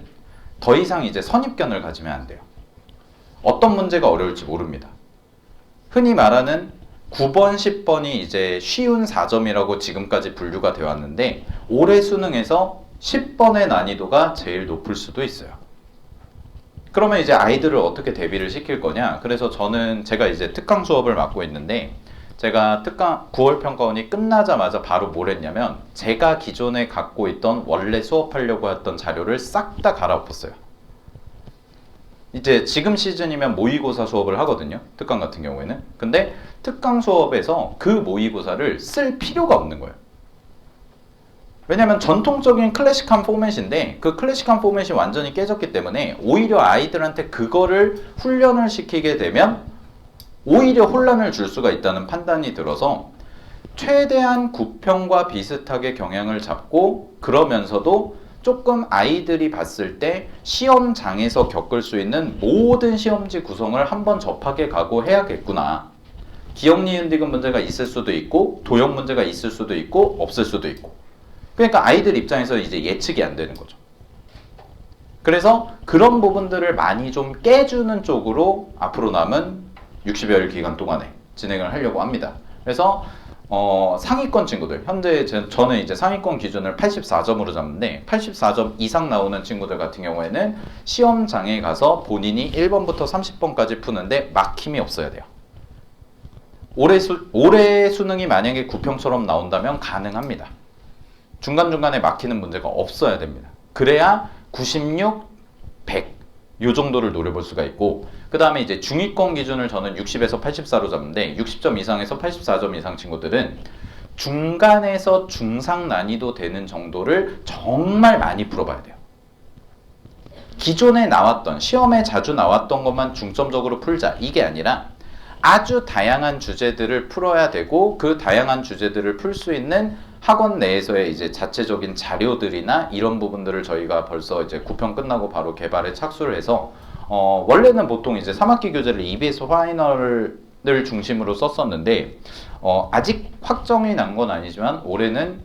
더 이상 이제 선입견을 가지면 안 돼요. 어떤 문제가 어려울지 모릅니다. 흔히 말하는 9번, 10번이 이제 쉬운 4점이라고 지금까지 분류가 되어 왔는데 올해 수능에서 10번의 난이도가 제일 높을 수도 있어요. 그러면 이제 아이들을 어떻게 대비를 시킬 거냐? 그래서 제가 이제 특강 수업을 맡고 있는데, 제가 특강 9월 평가원이 끝나자마자 바로 뭘 했냐면 제가 기존에 갖고 있던 원래 수업하려고 했던 자료를 싹 다 갈아엎었어요. 이제 지금 시즌이면 모의고사 수업을 하거든요, 특강 같은 경우에는. 근데 특강 수업에서 그 모의고사를 쓸 필요가 없는 거예요. 왜냐면 전통적인 클래식한 포맷인데 그 클래식한 포맷이 완전히 깨졌기 때문에 오히려 아이들한테 그거를 훈련을 시키게 되면 오히려 혼란을 줄 수가 있다는 판단이 들어서 최대한 구평과 비슷하게 경향을 잡고, 그러면서도 조금 아이들이 봤을 때 시험장에서 겪을 수 있는 모든 시험지 구성을 한번 접하게 가고 해야겠구나. 기억, 니은, 디귿 문제가 있을 수도 있고 도형 문제가 있을 수도 있고 없을 수도 있고, 그러니까 아이들 입장에서 이제 예측이 안 되는 거죠. 그래서 그런 부분들을 많이 좀 깨주는 쪽으로 앞으로 남은 60여일 기간 동안에 진행을 하려고 합니다. 그래서 상위권 친구들, 현재 저는 이제 상위권 기준을 84점으로 잡는데 84점 이상 나오는 친구들 같은 경우에는 시험장에 가서 본인이 1번부터 30번까지 푸는데 막힘이 없어야 돼요. 올해 수능이 만약에 구평처럼 나온다면 가능합니다. 중간중간에 막히는 문제가 없어야 됩니다. 그래야 96, 100 요 정도를 노려볼 수가 있고, 그 다음에 이제 중위권 기준을 저는 60에서 84로 잡는데 60점 이상에서 84점 이상 친구들은 중간에서 중상 난이도 되는 정도를 정말 많이 풀어봐야 돼요. 기존에 나왔던, 시험에 자주 나왔던 것만 중점적으로 풀자 이게 아니라 아주 다양한 주제들을 풀어야 되고, 그 다양한 주제들을 풀 수 있는 학원 내에서의 이제 자체적인 자료들이나 이런 부분들을 저희가 벌써 이제 9편 끝나고 바로 개발에 착수를 해서 원래는 보통 이제 3학기 교재를 EBS 파이널 을 중심으로 썼었는데 아직 확정이 난 건 아니지만 올해는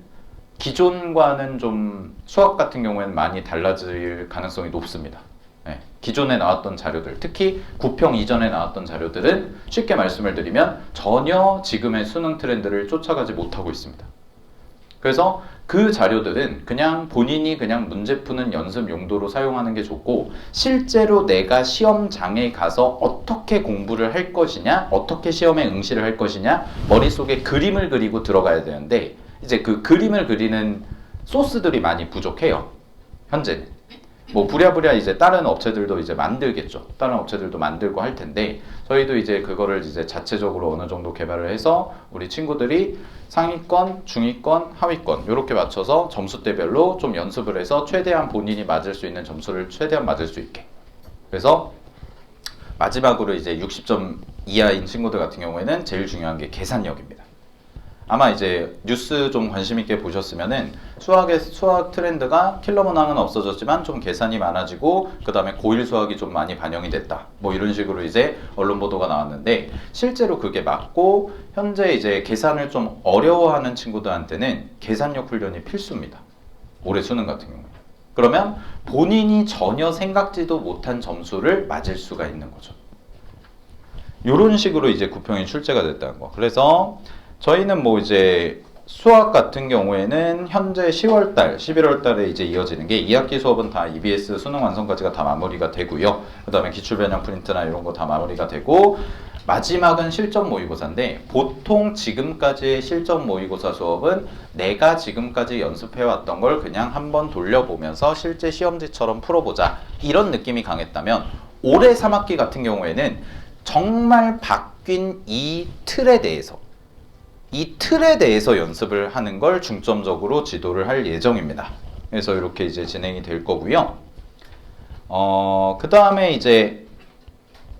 기존과는 좀 수학 같은 경우에는 많이 달라질 가능성이 높습니다. 네, 기존에 나왔던 자료들, 특히 9평 이전에 나왔던 자료들은 쉽게 말씀을 드리면 전혀 지금의 수능 트렌드를 쫓아가지 못하고 있습니다. 그래서 그 자료들은 그냥 본인이 그냥 문제 푸는 연습 용도로 사용하는 게 좋고, 실제로 내가 시험장에 가서 어떻게 공부를 할 것이냐, 어떻게 시험에 응시를 할 것이냐, 머릿속에 그림을 그리고 들어가야 되는데, 이제 그 그림을 그리는 소스들이 많이 부족해요. 현재는. 뭐 부랴부랴 이제 다른 업체들도 이제 만들겠죠. 다른 업체들도 만들고 할 텐데, 저희도 이제 그거를 이제 자체적으로 어느 정도 개발을 해서 우리 친구들이 상위권, 중위권, 하위권 이렇게 맞춰서 점수대별로 좀 연습을 해서 최대한 본인이 맞을 수 있는 점수를 최대한 맞을 수 있게. 그래서 마지막으로 이제 60점 이하인 친구들 같은 경우에는 제일 중요한 게 계산력입니다. 아마 이제 뉴스 좀 관심 있게 보셨으면은 수학 트렌드가 킬러 문항은 없어졌지만 좀 계산이 많아지고, 그 다음에 고1 수학이 좀 많이 반영이 됐다, 뭐 이런 식으로 이제 언론 보도가 나왔는데, 실제로 그게 맞고, 현재 이제 계산을 좀 어려워하는 친구들한테는 계산력 훈련이 필수입니다. 올해 수능 같은 경우에. 그러면 본인이 전혀 생각지도 못한 점수를 맞을 수가 있는 거죠. 이런 식으로 이제 9평이 출제가 됐다는 거. 그래서 저희는 뭐 이제 수학 같은 경우에는 현재 10월달, 11월달에 이제 이어지는 게 2학기 수업은 다 EBS 수능 완성까지가 다 마무리가 되고요. 그 다음에 기출변형 프린트나 이런 거 다 마무리가 되고, 마지막은 실전 모의고사인데, 보통 지금까지의 실전 모의고사 수업은 내가 지금까지 연습해왔던 걸 그냥 한번 돌려보면서 실제 시험지처럼 풀어보자, 이런 느낌이 강했다면, 올해 3학기 같은 경우에는 정말 바뀐 이 틀에 대해서 연습을 하는 걸 중점적으로 지도를 할 예정입니다. 그래서 이렇게 이제 진행이 될 거고요. 그 다음에 이제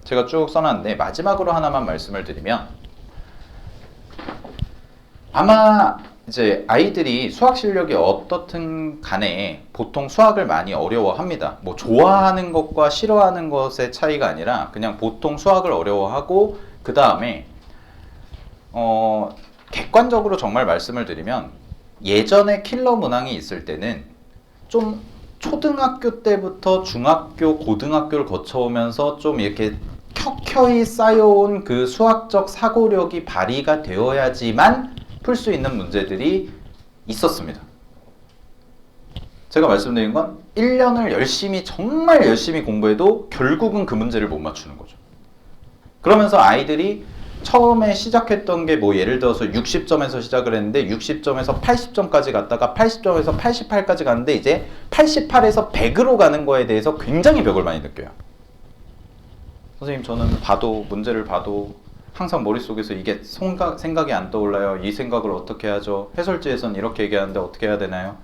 제가 쭉 써놨는데, 마지막으로 하나만 말씀을 드리면, 아마 이제 아이들이 수학 실력이 어떻든 간에 보통 수학을 많이 어려워합니다. 뭐 좋아하는 것과 싫어하는 것의 차이가 아니라 그냥 보통 수학을 어려워하고, 그 다음에 객관적으로 정말 말씀을 드리면, 예전에 킬러 문항이 있을 때는 좀 초등학교 때부터 중학교, 고등학교를 거쳐오면서 좀 이렇게 켜켜이 쌓여온 그 수학적 사고력이 발휘가 되어야지만 풀 수 있는 문제들이 있었습니다. 제가 말씀드린 건 1년을 열심히, 정말 열심히 공부해도 결국은 그 문제를 못 맞추는 거죠. 그러면서 아이들이 처음에 시작했던 게 뭐 예를 들어서 60점에서 시작을 했는데 60점에서 80점까지 갔다가 80점에서 88까지 갔는데, 이제 88에서 100으로 가는 거에 대해서 굉장히 벽을 많이 느껴요. 선생님, 저는 문제를 봐도 항상 머릿속에서 이게 생각이 안 떠올라요. 이 생각을 어떻게 하죠? 해설지에선 이렇게 얘기하는데 어떻게 해야 되나요?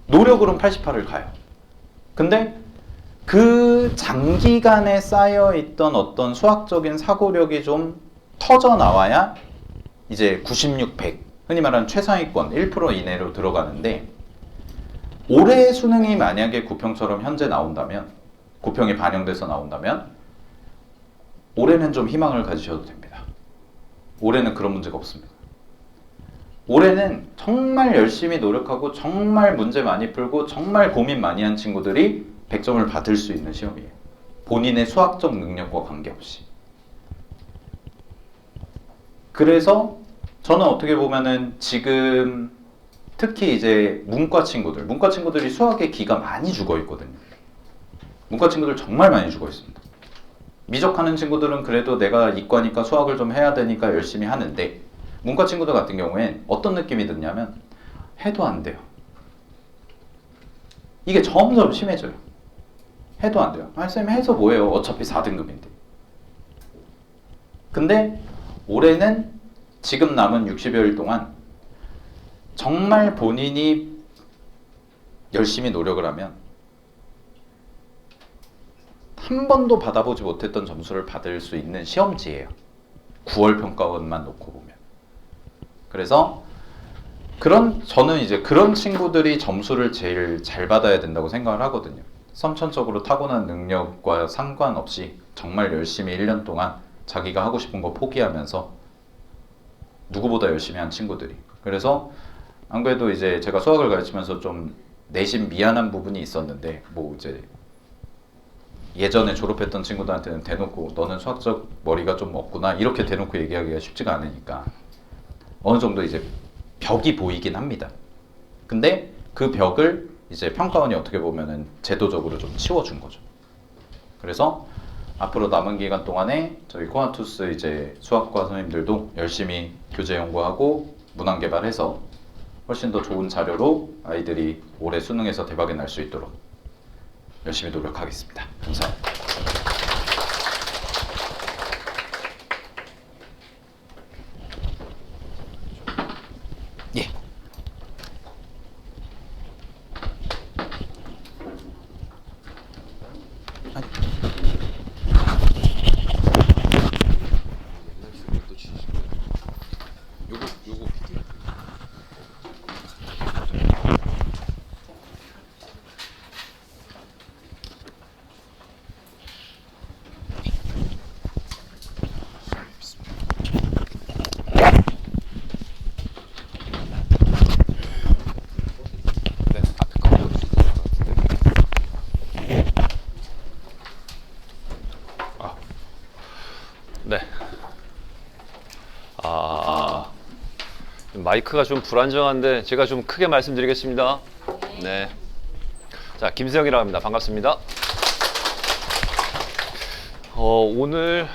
노력으로는 88을 가요. 근데 그 장기간에 쌓여있던 어떤 수학적인 사고력이 좀 터져 나와야 이제 96, 100, 흔히 말하는 최상위권 1% 이내로 들어가는데, 올해 수능이 만약에 9평처럼 현재 나온다면, 9평이 반영돼서 나온다면, 올해는 좀 희망을 가지셔도 됩니다. 올해는 그런 문제가 없습니다. 올해는 정말 열심히 노력하고 정말 문제 많이 풀고 정말 고민 많이 한 친구들이 100점을 받을 수 있는 시험이에요. 본인의 수학적 능력과 관계없이. 그래서 저는 어떻게 보면은 지금 특히 이제 문과 친구들이 수학에 기가 많이 죽어 있거든요. 문과 친구들 정말 많이 죽어 있습니다. 미적하는 친구들은 그래도 내가 이과니까 수학을 좀 해야 되니까 열심히 하는데, 문과 친구들 같은 경우엔 어떤 느낌이 드냐면, 해도 안 돼요. 이게 점점 심해져요. 해도 안 돼요. 아니 쌤, 해서 뭐예요? 어차피 4등급인데. 근데 올해는 지금 남은 60여일 동안 정말 본인이 열심히 노력을 하면 한 번도 받아보지 못했던 점수를 받을 수 있는 시험지예요. 9월 평가원만 놓고 보면. 그래서 저는 이제 그런 친구들이 점수를 제일 잘 받아야 된다고 생각을 하거든요. 선천적으로 타고난 능력과 상관없이 정말 열심히 1년 동안 자기가 하고 싶은 거 포기하면서 누구보다 열심히 한 친구들이. 그래서 안 그래도 이제 제가 수학을 가르치면서 좀 내심 미안한 부분이 있었는데, 뭐 이제 예전에 졸업했던 친구들한테는 대놓고 너는 수학적 머리가 좀 없구나 이렇게 대놓고 얘기하기가 쉽지가 않으니까 어느 정도 이제 벽이 보이긴 합니다. 근데 그 벽을 이제 평가원이 어떻게 보면은 제도적으로 좀 치워준 거죠. 그래서 앞으로 남은 기간 동안에 저희 코아투스 이제 수학과 선생님들도 열심히 교재 연구하고 문항 개발해서 훨씬 더 좋은 자료로 아이들이 올해 수능에서 대박이 날 수 있도록 열심히 노력하겠습니다. 감사합니다. 예. 네. 마이크가 좀 불안정한데 제가 좀 크게 말씀드리겠습니다. 네. 자, 김세영이라고 합니다. 반갑습니다. 오늘